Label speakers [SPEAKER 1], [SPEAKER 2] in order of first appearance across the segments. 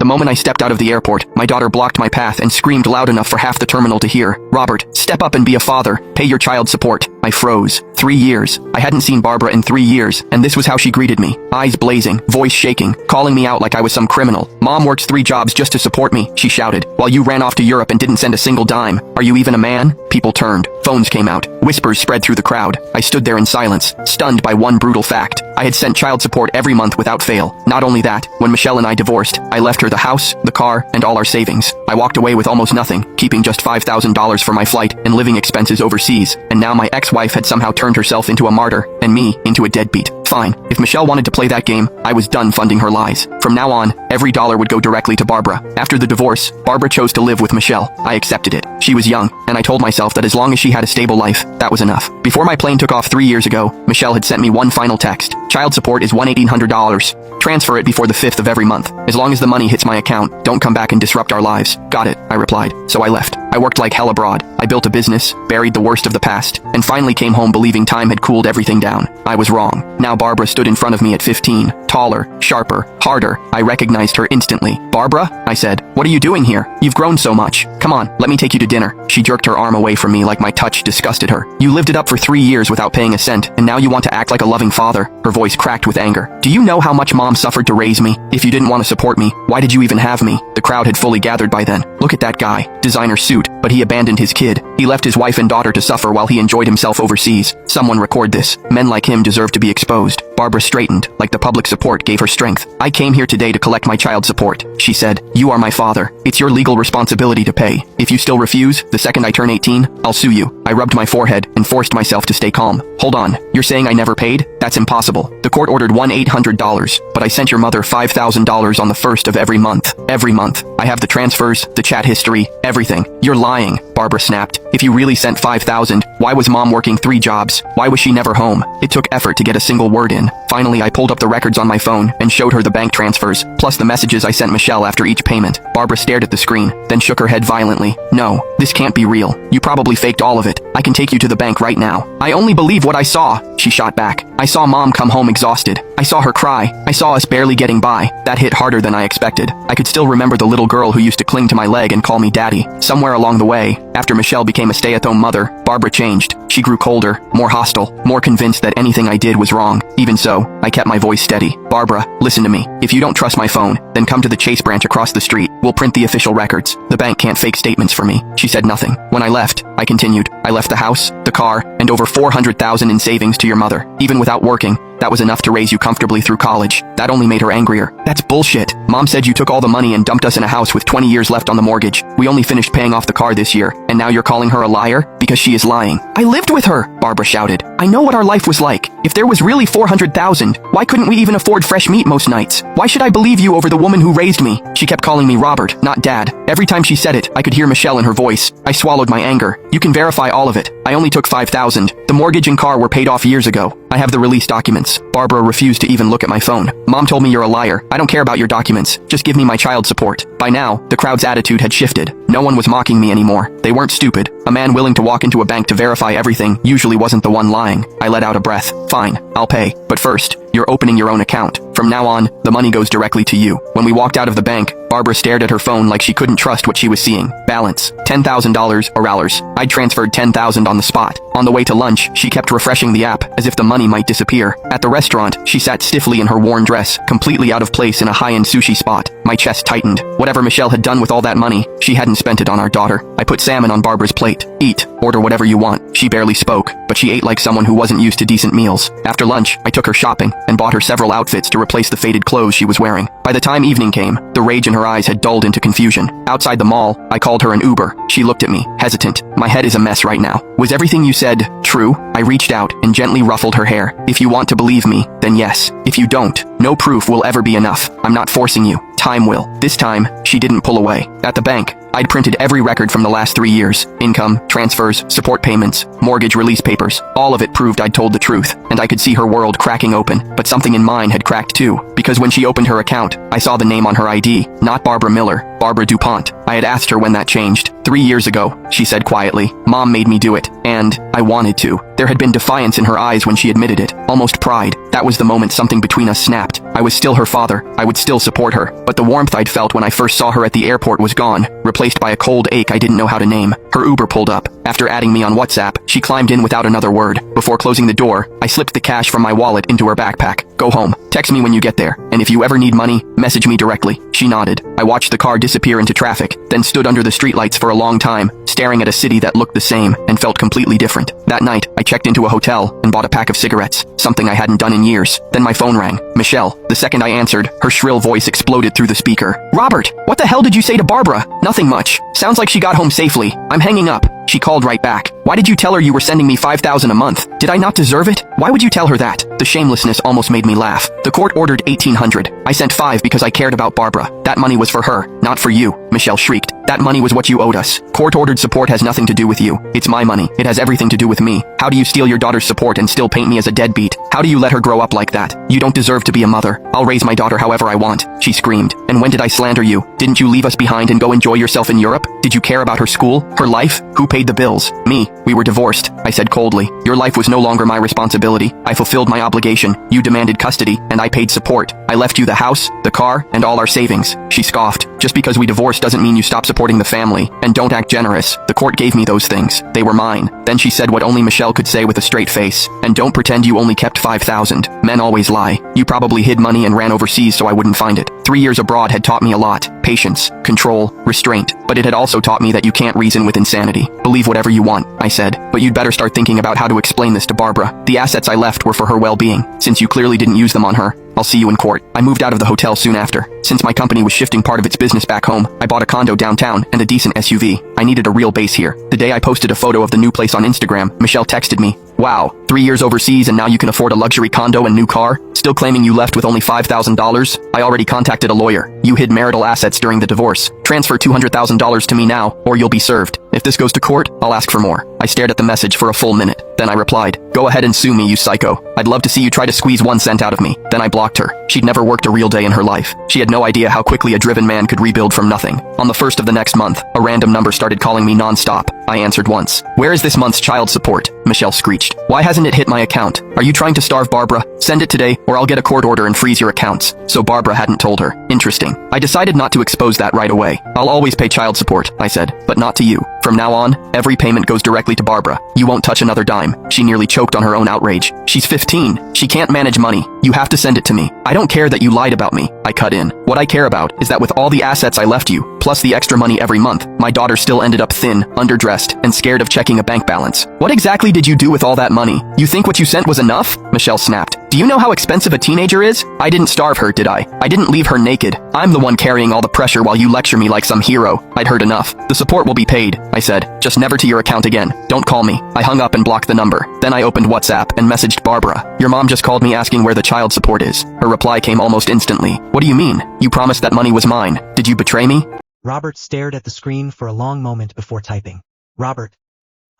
[SPEAKER 1] The moment I stepped out of the airport, my daughter blocked my path and screamed loud enough for half the terminal to hear. "Robert, step up and be a father. Pay your child support." I froze. 3 years. I hadn't seen Barbara in 3 years, and this was how she greeted me. Eyes blazing, voice shaking, calling me out like I was some criminal. "Mom works 3 jobs just to support me," she shouted, "while you ran off to Europe and didn't send a single dime. Are you even a man?" People turned. Phones came out. Whispers spread through the crowd. I stood there in silence, stunned by one brutal fact. I had sent child support every month without fail. Not only that, when Michelle and I divorced, I left her the house, the car, and all our savings. I walked away with almost nothing, keeping just $5,000 for my flight and living expenses overseas. And now my ex-wife had somehow turned herself into a martyr, and me into a deadbeat. Fine. If Michelle wanted to play that game, I was done funding her lies. From now on, every dollar would go directly to Barbara. After the divorce, Barbara chose to live with Michelle. I accepted it. She was young, and I told myself that as long as she had a stable life, that was enough. Before my plane took off 3 years ago, Michelle had sent me one final text. "Child support is $1,800. Transfer it before the 5th of every month. As long as the money hits my account, don't come back and disrupt our lives." "Got it," I replied. So I left. I worked like hell abroad. I built a business, buried the worst of the past, and finally came home believing time had cooled everything down. I was wrong. Now Barbara stood in front of me at 15, taller, sharper, harder. I recognized her instantly. "Barbara," I said, "what are you doing here? You've grown so much. Come on, let me take you to dinner." She jerked her arm away from me like my touch disgusted her. "You lived it up for 3 years without paying a cent, and now you want to act like a loving father." Her voice cracked with anger. "Do you know how much Mom suffered to raise me? If you didn't want to support me, why did you even have me?" The crowd had fully gathered by then. "Look at that guy. Designer suit, but he abandoned his kid. He left his wife and daughter to suffer while he enjoyed himself overseas. Someone record this. Men like him deserve to be exposed." Barbara straightened, like the public support gave her strength. "I came here today to collect my child support," she said. "You are my father. It's your legal responsibility to pay. If you still refuse, the second I turn 18, I'll sue you." I rubbed my forehead and forced myself to stay calm. "Hold on. You're saying I never paid? That's impossible. The court ordered $1,800, but I sent your mother $5,000 on the 1st of every month. Every month. I have the transfers, the chat history, everything." "You're lying," Barbara snapped. "If you really sent $5,000, why was Mom working 3 jobs? Why was she never home?" It took effort to get a single word in. Finally, I pulled up the records on my phone and showed her the bank transfers, plus the messages I sent Michelle after each payment. Barbara stared at the screen, then shook her head violently. "No, this can't be real. You probably faked all of it. I can take you to the bank right now." "I only believe what I saw," she shot back. "I saw Mom come home exhausted. I saw her cry. I saw us barely getting by." That hit harder than I expected. I could still remember the little girl who used to cling to my leg and call me daddy. Somewhere along the way, after Michelle became a stay-at-home mother, Barbara changed. She grew colder, more hostile, more convinced that anything I did was wrong. Even so, I kept my voice steady. "Barbara, listen to me. If you don't trust my phone, then come to the Chase branch across the street. We'll print the official records. The bank can't fake statements for me." She said nothing. When I left, I continued. "I left the house, the car, and over $400,000 in savings to your mother. Even without working, that was enough to raise you comfortably through college." That only made her angrier. "That's bullshit. Mom said you took all the money and dumped us in a house with 20 years left on the mortgage. We only finished paying off the car this year, and now you're calling her a liar? Because she is lying." "I lived with her," Barbara shouted. "I know what our life was like. If there was really $400,000, why couldn't we even afford fresh meat most nights? Why should I believe you over the woman who raised me?" She kept calling me Robert, not Dad. Every time she said it, I could hear Michelle in her voice. I swallowed my anger. "You can verify all of it. I only took $5,000. The mortgage and car were paid off years ago. I have the release documents." Barbara refused to even look at my phone. "Mom told me you're a liar. I don't care about your documents. Just give me my child support." By now, the crowd's attitude had shifted. No one was mocking me anymore. They weren't stupid. A man willing to walk into a bank to verify everything usually wasn't the one lying. I let out a breath. "Fine, I'll pay. But first, you're opening your own account. From now on, the money goes directly to you." When we walked out of the bank, Barbara stared at her phone like she couldn't trust what she was seeing. Balance, $10,000 or hours. I'd transferred $10,000 on the spot. On the way to lunch, she kept refreshing the app as if the money might disappear. At the restaurant, she sat stiffly in her worn dress, completely out of place in a high-end sushi spot. My chest tightened. Whatever Michelle had done with all that money, she hadn't spent it on our daughter. I put salmon on Barbara's plate. "Eat. Order whatever you want." She barely spoke, but she ate like someone who wasn't used to decent meals. After lunch, I took her shopping and bought her several outfits to replace the faded clothes she was wearing. By the time evening came, the rage in her eyes had dulled into confusion. Outside the mall, I called her an Uber. She looked at me, hesitant. "My head is a mess right now. Was everything you said true?" I reached out and gently ruffled her hair. "If you want to believe me, then yes. If you don't, no proof will ever be enough. I'm not forcing you. Time will." This time, she didn't pull away. At the bank, I'd printed every record from the last 3 years. Income, transfers, support payments, mortgage release papers. All of it proved I'd told the truth. and I could see her world cracking open, but something in mine had cracked too, because when she opened her account, I saw the name on her ID, not Barbara Miller, Barbara DuPont. I had asked her when that changed. 3 years ago, she said quietly. Mom made me do it, and I wanted to. There had been defiance in her eyes when she admitted it, almost pride. That was the moment something between us snapped. I was still her father, I would still support her, but the warmth I'd felt when I first saw her at the airport was gone, replaced by a cold ache I didn't know how to name. Her Uber pulled up. After adding me on WhatsApp, she climbed in without another word. Before closing the door, I slipped the cash from my wallet into her backpack. Go home. Text me when you get there, and if you ever need money, message me directly. She nodded. I watched the car disappear into traffic, then stood under the streetlights for a long time, staring at a city that looked the same and felt completely different. That night, I checked into a hotel and bought a pack of cigarettes, something I hadn't done in years. Then my phone rang. Michelle. The second I answered, her shrill voice exploded through the speaker. Robert, what the hell did you say to Barbara? Nothing much. Sounds like she got home safely. I'm hanging up. She called right back. Why did you tell her you were sending me $5,000 a month? Did I not deserve it? Why would you tell her that? The shamelessness almost made me laugh. The court ordered $1,800. I sent $5 because I cared about Barbara. That money was for her, not for you, Michelle shrieked. That money was what you owed us. Court-ordered support has nothing to do with you. It's my money. It has everything to do with me. How do you steal your daughter's support and still paint me as a deadbeat? How do you let her grow up like that? You don't deserve to be a mother. I'll raise my daughter however I want, she screamed. And when did I slander you? Didn't you leave us behind and go enjoy yourself in Europe? Did you care about her school? Her life? Who paid the bills? Me. We were divorced, I said coldly. Your life was no longer my responsibility. I fulfilled my obligation. You demanded custody, and I paid support. I left you the house, the car, and all our savings. She scoffed. Just because we divorced doesn't mean you stop supporting the family. And don't act generous. The court gave me those things. They were mine. Then she said what only Michelle could say with a straight face. And don't pretend you only kept $5,000. Men always lie. You probably hid money and ran overseas so I wouldn't find it. 3 years abroad had taught me a lot. Patience, control, restraint. But it had also taught me that you can't reason with insanity. Believe whatever you want, I said. But you'd better start thinking about how to explain this to Barbara. The assets I left were for her well-being. Since you clearly didn't use them on her, I'll see you in court. I moved out of the hotel soon after. Since my company was shifting part of its business back home, I bought a condo downtown and a decent SUV. I needed a real base here. The day I posted a photo of the new place on Instagram, Michelle texted me, "Wow, 3 years overseas and now you can afford a luxury condo and new car? Still claiming you left with only $5,000? I already contacted a lawyer. You hid marital assets during the divorce. Transfer $200,000 to me now, or you'll be served. If this goes to court, I'll ask for more." I stared at the message for a full minute. Then I replied, "Go ahead and sue me, you psycho. I'd love to see you try to squeeze 1 cent out of me." Then I blocked her. She'd never worked a real day in her life. She had no idea how quickly a driven man could rebuild from nothing. On the 1st of the next month, a random number started calling me non-stop. I answered once. "Where is this month's child support?" Michelle screeched. "Why hasn't it hit my account? Are you trying to starve Barbara? Send it today, or I'll get a court order and freeze your accounts." So Barbara hadn't told her. Interesting. I decided not to expose that right away. "I'll always pay child support," I said, "but not to you. From now on, every payment goes directly to Barbara. You won't touch another dime." She nearly choked on her own outrage. "She's 15. She can't manage money. You have to send it to me. I don't care that you lied about me," I cut in. "What I care about is that with all the assets I left you, plus the extra money every month, my daughter still ended up thin, underdressed, and scared of checking a bank balance. What exactly did you do with all that money? You think what you sent was enough?" Michelle snapped. "Do you know how expensive a teenager is? I didn't starve her, did I? I didn't leave her naked. I'm the one carrying all the pressure while you lecture me like some hero." I'd heard enough. "The support will be paid," I said. "Just never to your account again. Don't call me." I hung up and blocked the number. Then I opened WhatsApp and messaged Barbara. "Your mom just called me asking where the child support is." Her reply came almost instantly. "What do you mean? You promised that money was mine. Did you betray me?"
[SPEAKER 2] Robert stared at the screen for a long moment before typing. "Robert,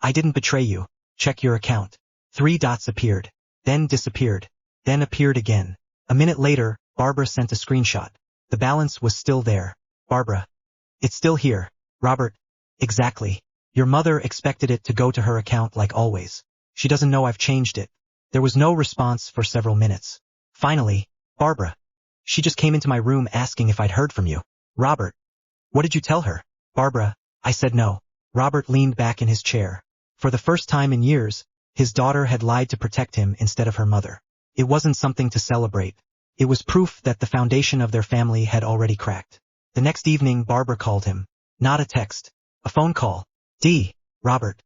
[SPEAKER 2] I didn't betray you. Check your account." 3 dots appeared, then disappeared, then appeared again. A minute later, Barbara sent a screenshot. The balance was still there. "Barbara, it's still here." "Robert, exactly. Your mother expected it to go to her account like always. She doesn't know I've changed it." There was no response for several minutes. Finally, "Barbara, she just came into my room asking if I'd heard from you." "Robert, what did you tell her?" "Barbara, I said no." Robert leaned back in his chair. For the first time in years, his daughter had lied to protect him instead of her mother. It wasn't something to celebrate. It was proof that the foundation of their family had already cracked. The next evening, Barbara called him. Not a text. A phone call. Robert.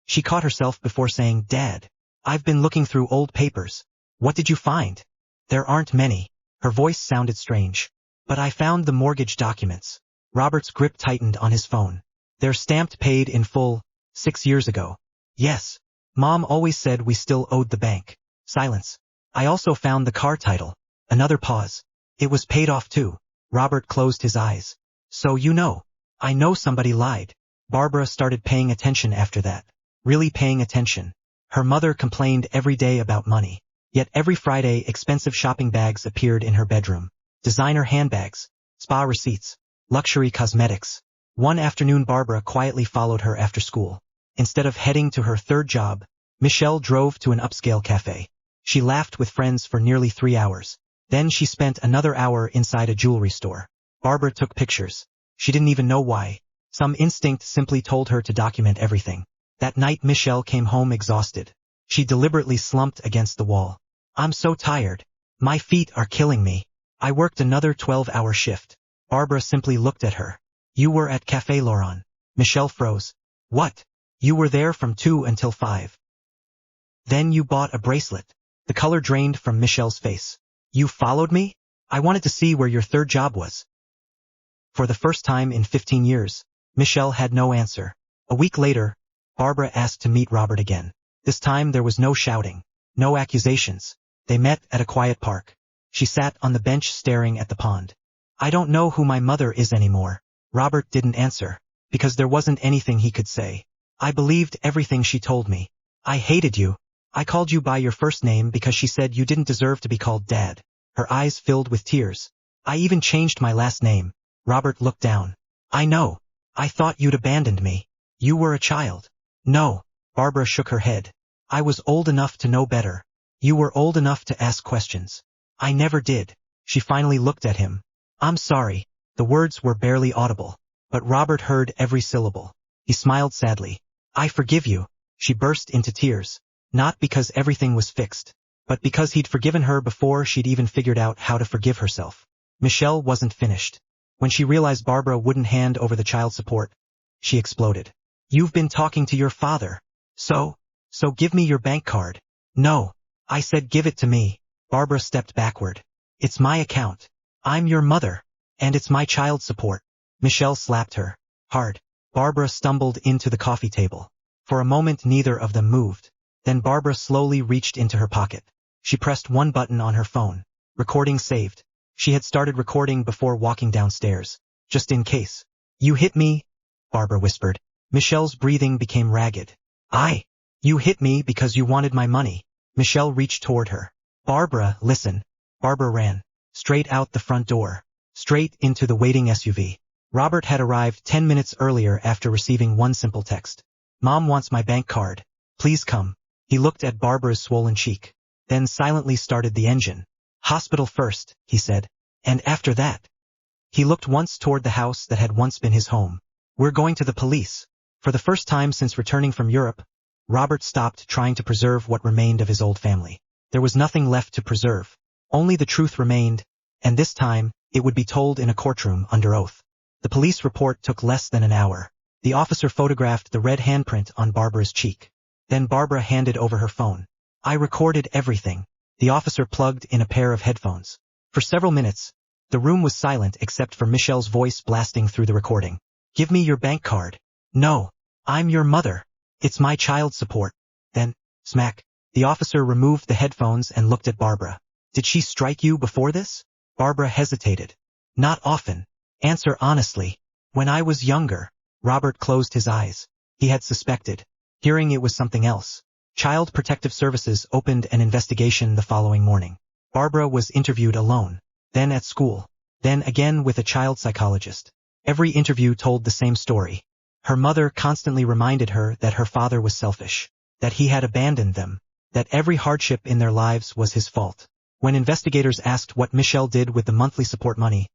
[SPEAKER 2] She caught herself before saying, "Dad, I've been looking through old papers." "What did you find?" "There aren't many." Her voice sounded strange. "But I found the mortgage documents." Robert's grip tightened on his phone. "They're stamped paid in full, 6 years ago." "Yes. Mom always said we still owed the bank." Silence. "I also found the car title." Another pause. "It was paid off too." Robert closed his eyes. "So you know." "I know somebody lied." Barbara started paying attention after that. Really paying attention. Her mother complained every day about money. Yet every Friday expensive shopping bags appeared in her bedroom. Designer handbags, spa receipts, luxury cosmetics. One afternoon Barbara quietly followed her after school. Instead of heading to her third job, Michelle drove to an upscale cafe. She laughed with friends for nearly 3 hours. Then she spent another hour inside a jewelry store. Barbara took pictures. She didn't even know why. Some instinct simply told her to document everything. That night Michelle came home exhausted. She deliberately slumped against the wall. "I'm so tired. My feet are killing me. I worked another 12-hour shift." Barbara simply looked at her. "You were at Café Laurent." Michelle froze. "What? You were there from 2 until 5. Then you bought a bracelet." The color drained from Michelle's face. "You followed me? I wanted to see where your third job was." For the first time in 15 years, Michelle had no answer. A week later, Barbara asked to meet Robert again. This time there was no shouting, no accusations. They met at a quiet park. She sat on the bench staring at the pond. "I don't know who my mother is anymore." Robert didn't answer, because there wasn't anything he could say. "I believed everything she told me. I hated you. I called you by your first name because she said you didn't deserve to be called Dad." Her eyes filled with tears. "I even changed my last name." Robert looked down. "I know. I thought you'd abandoned me. You were a child." "No." Barbara shook her head. "I was old enough to know better. You were old enough to ask questions. I never did." She finally looked at him. "I'm sorry." The words were barely audible, but Robert heard every syllable. He smiled sadly. "I forgive you." She burst into tears. Not because everything was fixed, but because he'd forgiven her before she'd even figured out how to forgive herself. Michelle wasn't finished. When she realized Barbara wouldn't hand over the child support, she exploded. "You've been talking to your father. So give me your bank card." "No. I said give it to me." Barbara stepped backward. "It's my account. I'm your mother. And it's my child support." Michelle slapped her. Hard. Barbara stumbled into the coffee table. For a moment neither of them moved. Then Barbara slowly reached into her pocket. She pressed one button on her phone. Recording saved. She had started recording before walking downstairs, just in case. "You hit me," Barbara whispered. Michelle's breathing became ragged. You hit me because you wanted my money." Michelle reached toward her. "Barbara, listen." Barbara ran. Straight out the front door. Straight into the waiting SUV. Robert had arrived 10 minutes earlier after receiving one simple text. "Mom wants my bank card. Please come." He looked at Barbara's swollen cheek, then silently started the engine. "Hospital first," he said. "And after that?" He looked once toward the house that had once been his home. "We're going to the police." For the first time since returning from Europe, Robert stopped trying to preserve what remained of his old family. There was nothing left to preserve. Only the truth remained, and this time, it would be told in a courtroom under oath. The police report took less than an hour. The officer photographed the red handprint on Barbara's cheek. Then Barbara handed over her phone. "I recorded everything." The officer plugged in a pair of headphones. For several minutes, the room was silent except for Michelle's voice blasting through the recording. "Give me your bank card." "No. I'm your mother. It's my child support." Then, smack. The officer removed the headphones and looked at Barbara. "Did she strike you before this?" Barbara hesitated. "Not often. Answer honestly." "When I was younger." Robert closed his eyes. He had suspected. Hearing it was something else. Child Protective Services opened an investigation the following morning. Barbara was interviewed alone, then at school, then again with a child psychologist. Every interview told the same story. Her mother constantly reminded her that her father was selfish, that he had abandoned them, that every hardship in their lives was his fault. When investigators asked what Michelle did with the monthly support money,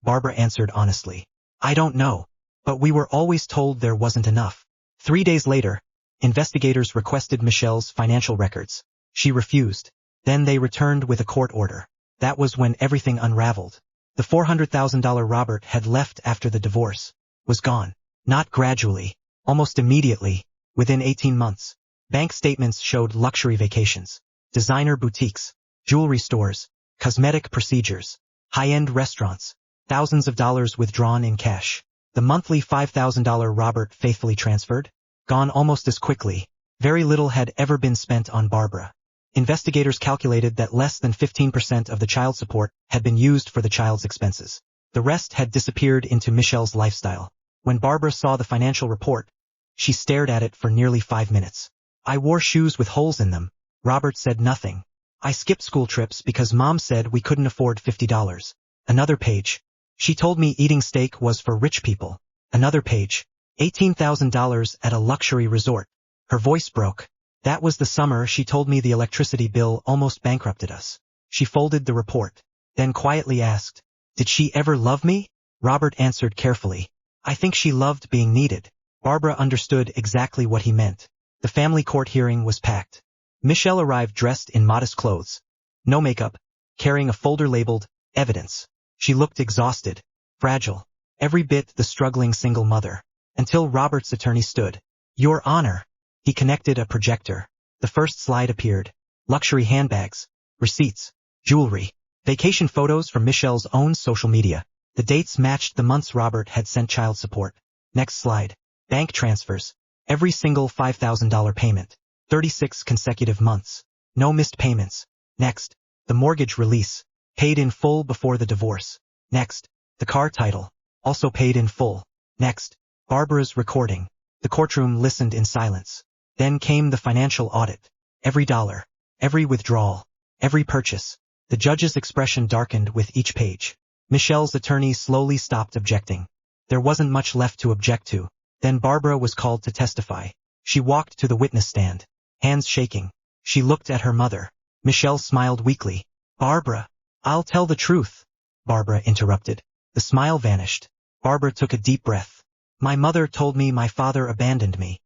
[SPEAKER 2] Barbara answered honestly, "I don't know, but we were always told there wasn't enough." 3 days later, investigators requested Michelle's financial records. She refused. Then they returned with a court order. That was when everything unraveled. The $400,000 Robert had left after the divorce was gone. Not gradually, almost immediately, within 18 months. Bank statements showed luxury vacations, designer boutiques, jewelry stores, cosmetic procedures, high-end restaurants, thousands of dollars withdrawn in cash. The monthly $5,000 Robert faithfully transferred? Gone almost as quickly. Very little had ever been spent on Barbara. Investigators calculated that less than 15% of the child support had been used for the child's expenses. The rest had disappeared into Michelle's lifestyle. When Barbara saw the financial report, she stared at it for nearly 5 minutes. "I wore shoes with holes in them." Robert said nothing. I skipped school trips because mom said we couldn't afford $50. Another page. She told me eating steak was for rich people. Another page. $18,000 at a luxury resort. Her voice broke. That was the summer she told me the electricity bill almost bankrupted us. She folded the report, then quietly asked, "Did she ever love me?" Robert answered carefully, "I think she loved being needed." Barbara understood exactly what he meant. The family court hearing was packed. Michelle arrived dressed in modest clothes. No makeup, carrying a folder labeled, "Evidence." She looked exhausted, fragile, every bit the struggling single mother. Until Robert's attorney stood. "Your Honor." He connected a projector. The first slide appeared. Luxury handbags, receipts, jewelry, vacation photos from Michelle's own social media. The dates matched the months Robert had sent child support. Next slide. Bank transfers. Every single $5,000 payment. 36 consecutive months. No missed payments. Next. The mortgage release. Paid in full before the divorce. Next. The car title. Also paid in full. Next. Barbara's recording. The courtroom listened in silence. Then came the financial audit. Every dollar. Every withdrawal. Every purchase. The judge's expression darkened with each page. Michelle's attorney slowly stopped objecting. There wasn't much left to object to. Then Barbara was called to testify. She walked to the witness stand, hands shaking. She looked at her mother. Michelle smiled weakly. "Barbara, I'll tell the truth." Barbara interrupted. The smile vanished. Barbara took a deep breath. "My mother told me my father abandoned me."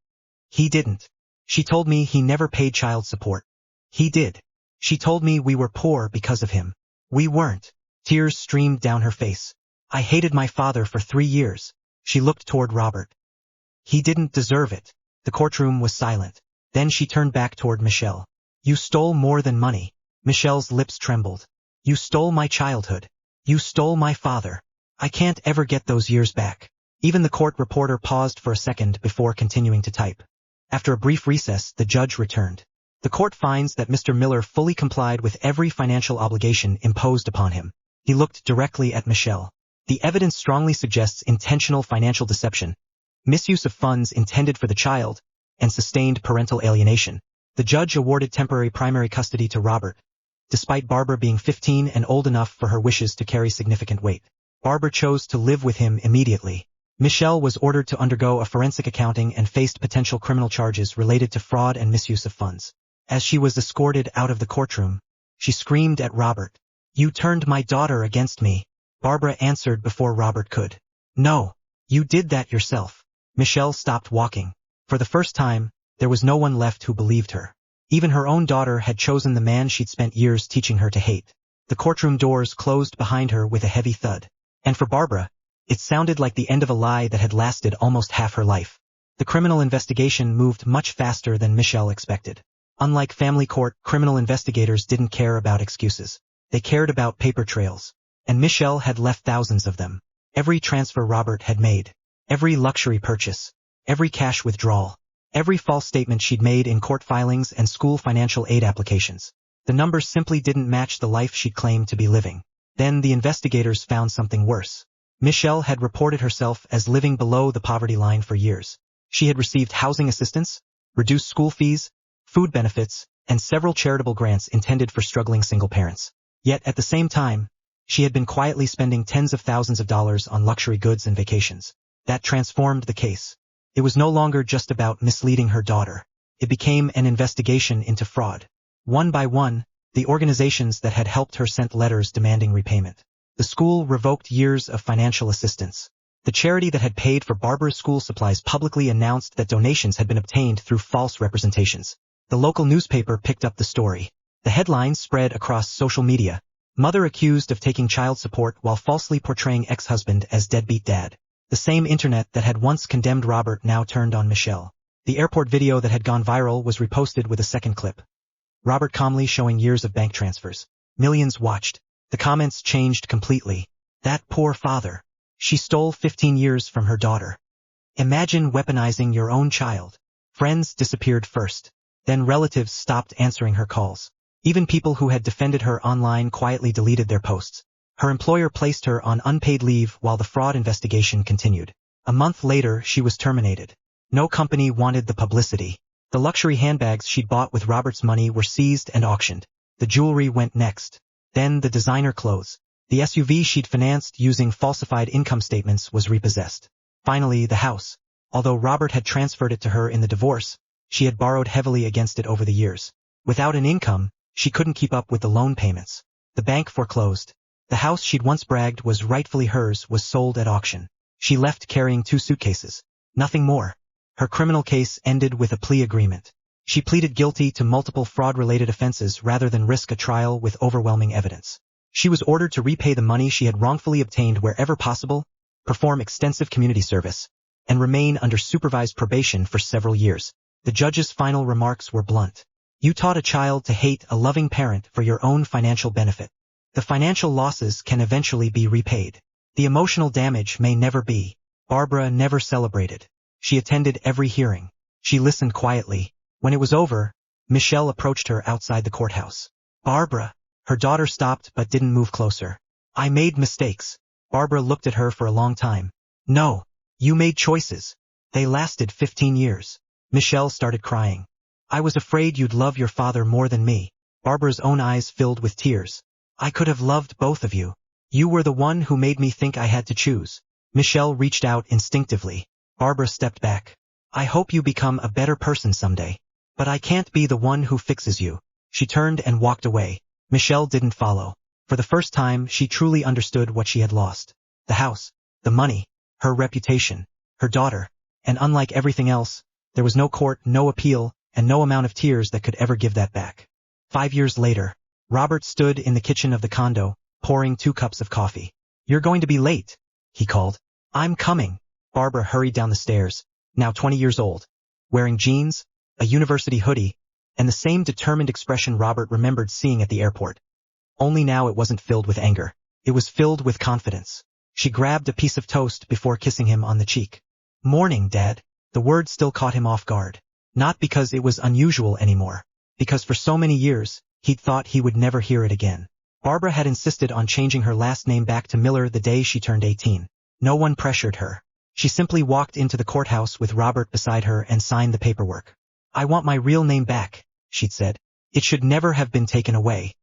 [SPEAKER 2] "He didn't." "She told me he never paid child support." "He did." "She told me we were poor because of him." "We weren't." Tears streamed down her face. "I hated my father for 3 years." She looked toward Robert. "He didn't deserve it." The courtroom was silent. Then she turned back toward Michelle. "You stole more than money." Michelle's lips trembled. "You stole my childhood. You stole my father. I can't ever get those years back." Even the court reporter paused for a second before continuing to type. After a brief recess, the judge returned. "The court finds that Mr. Miller fully complied with every financial obligation imposed upon him." He looked directly at Michelle. "The evidence strongly suggests intentional financial deception, misuse of funds intended for the child, and sustained parental alienation." The judge awarded temporary primary custody to Robert, despite Barbara being 15 and old enough for her wishes to carry significant weight. Barbara chose to live with him immediately. Michelle was ordered to undergo a forensic accounting and faced potential criminal charges related to fraud and misuse of funds. As she was escorted out of the courtroom, she screamed at Robert, "You turned my daughter against me." Barbara answered before Robert could. "No, you did that yourself." Michelle stopped walking. For the first time, there was no one left who believed her. Even her own daughter had chosen the man she'd spent years teaching her to hate. The courtroom doors closed behind her with a heavy thud. And for Barbara, it sounded like the end of a lie that had lasted almost half her life. The criminal investigation moved much faster than Michelle expected. Unlike family court, criminal investigators didn't care about excuses. They cared about paper trails. And Michelle had left thousands of them. Every transfer Robert had made. Every luxury purchase. Every cash withdrawal. Every false statement she'd made in court filings and school financial aid applications. The numbers simply didn't match the life she claimed to be living. Then the investigators found something worse. Michelle had reported herself as living below the poverty line for years. She had received housing assistance, reduced school fees, food benefits, and several charitable grants intended for struggling single parents. Yet at the same time, she had been quietly spending tens of thousands of dollars on luxury goods and vacations. That transformed the case. It was no longer just about misleading her daughter. It became an investigation into fraud. One by one, the organizations that had helped her sent letters demanding repayment. The school revoked years of financial assistance. The charity that had paid for Barbara's school supplies publicly announced that donations had been obtained through false representations. The local newspaper picked up the story. The headlines spread across social media. Mother accused of taking child support while falsely portraying ex-husband as deadbeat dad. The same internet that had once condemned Robert now turned on Michelle. The airport video that had gone viral was reposted with a second clip. Robert calmly showing years of bank transfers. Millions watched. The comments changed completely. That poor father. She stole 15 years from her daughter. Imagine weaponizing your own child. Friends disappeared first. Then relatives stopped answering her calls. Even people who had defended her online quietly deleted their posts. Her employer placed her on unpaid leave while the fraud investigation continued. A month later, she was terminated. No company wanted the publicity. The luxury handbags she'd bought with Robert's money were seized and auctioned. The jewelry went next. Then the designer clothes. The SUV she'd financed using falsified income statements was repossessed. Finally, the house. Although Robert had transferred it to her in the divorce, she had borrowed heavily against it over the years. Without an income, she couldn't keep up with the loan payments. The bank foreclosed. The house she'd once bragged was rightfully hers was sold at auction. She left carrying 2 suitcases. Nothing more. Her criminal case ended with a plea agreement. She pleaded guilty to multiple fraud-related offenses rather than risk a trial with overwhelming evidence. She was ordered to repay the money she had wrongfully obtained wherever possible, perform extensive community service, and remain under supervised probation for several years. The judge's final remarks were blunt. You taught a child to hate a loving parent for your own financial benefit. The financial losses can eventually be repaid. The emotional damage may never be. Barbara never celebrated. She attended every hearing. She listened quietly. When it was over, Michelle approached her outside the courthouse. Barbara. Her daughter stopped but didn't move closer. I made mistakes. Barbara looked at her for a long time. No. You made choices. They lasted 15 years. Michelle started crying. I was afraid you'd love your father more than me. Barbara's own eyes filled with tears. I could have loved both of you. You were the one who made me think I had to choose. Michelle reached out instinctively. Barbara stepped back. I hope you become a better person someday. But I can't be the one who fixes you. She turned and walked away. Michelle didn't follow. For the first time, she truly understood what she had lost. The house, the money, her reputation, her daughter, and unlike everything else, there was no court, no appeal, and no amount of tears that could ever give that back. 5 years later, Robert stood in the kitchen of the condo, pouring 2 cups of coffee. You're going to be late, he called. I'm coming. Barbara hurried down the stairs, now 20 years old, wearing jeans, a university hoodie, and the same determined expression Robert remembered seeing at the airport. Only now it wasn't filled with anger. It was filled with confidence. She grabbed a piece of toast before kissing him on the cheek. Morning, Dad. The word still caught him off guard. Not because it was unusual anymore. Because for so many years, he'd thought he would never hear it again. Barbara had insisted on changing her last name back to Miller the day she turned 18. No one pressured her. She simply walked into the courthouse with Robert beside her and signed the paperwork. I want my real name back, she'd said. It should never have been taken away.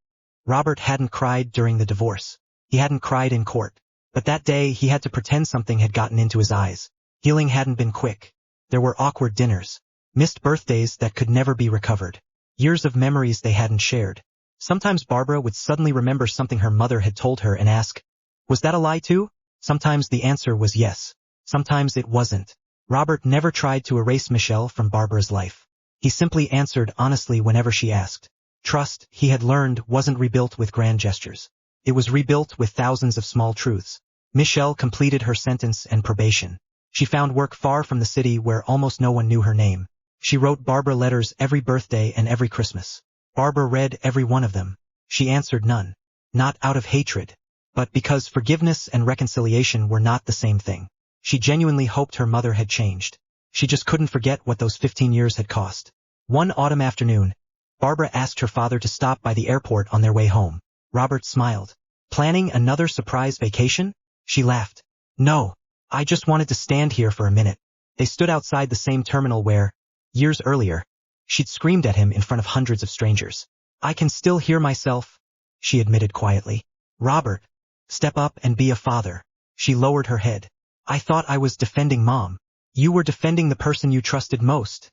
[SPEAKER 2] Robert hadn't cried during the divorce. He hadn't cried in court. But that day he had to pretend something had gotten into his eyes. Healing hadn't been quick. There were awkward dinners. Missed birthdays that could never be recovered. Years of memories they hadn't shared. Sometimes Barbara would suddenly remember something her mother had told her and ask, was that a lie too? Sometimes the answer was yes. Sometimes it wasn't. Robert never tried to erase Michelle from Barbara's life. He simply answered honestly whenever she asked. Trust, he had learned, wasn't rebuilt with grand gestures. It was rebuilt with thousands of small truths. Michelle completed her sentence and probation. She found work far from the city where almost no one knew her name. She wrote Barbara letters every birthday and every Christmas. Barbara read every one of them. She answered none. Not out of hatred, but because forgiveness and reconciliation were not the same thing. She genuinely hoped her mother had changed. She just couldn't forget what those 15 years had cost. One autumn afternoon, Barbara asked her father to stop by the airport on their way home. Robert smiled. Planning another surprise vacation? She laughed. No, I just wanted to stand here for a minute. They stood outside the same terminal where, years earlier, she'd screamed at him in front of hundreds of strangers. I can still hear myself, she admitted quietly. Robert, step up and be a father. She lowered her head. I thought I was defending Mom. You were defending the person you trusted most,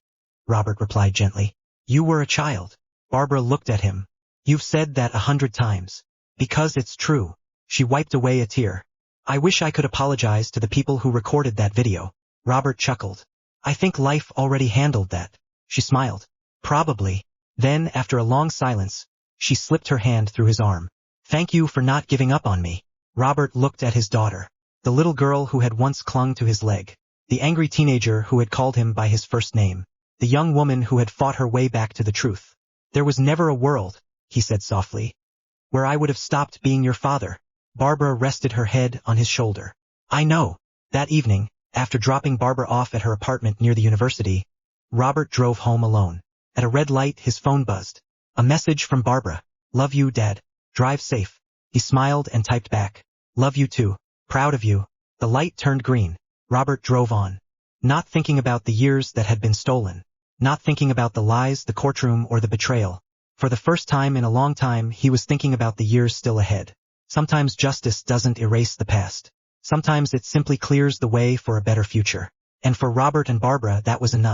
[SPEAKER 2] Robert replied gently. You were a child. Barbara looked at him. You've said that 100 times. Because it's true. She wiped away a tear. I wish I could apologize to the people who recorded that video. Robert chuckled. I think life already handled that. She smiled. Probably. Then, after a long silence, she slipped her hand through his arm. Thank you for not giving up on me. Robert looked at his daughter. The little girl who had once clung to his leg. The angry teenager who had called him by his first name. The young woman who had fought her way back to the truth. There was never a world, he said softly, where I would have stopped being your father. Barbara rested her head on his shoulder. I know. That evening, after dropping Barbara off at her apartment near the university, Robert drove home alone. At a red light, his phone buzzed. A message from Barbara. Love you, Dad. Drive safe. He smiled and typed back. Love you too. Proud of you. The light turned green. Robert drove on. Not thinking about the years that had been stolen. Not thinking about the lies, the courtroom, or the betrayal. For the first time in a long time, he was thinking about the years still ahead. Sometimes justice doesn't erase the past. Sometimes it simply clears the way for a better future. And for Robert and Barbara, that was enough.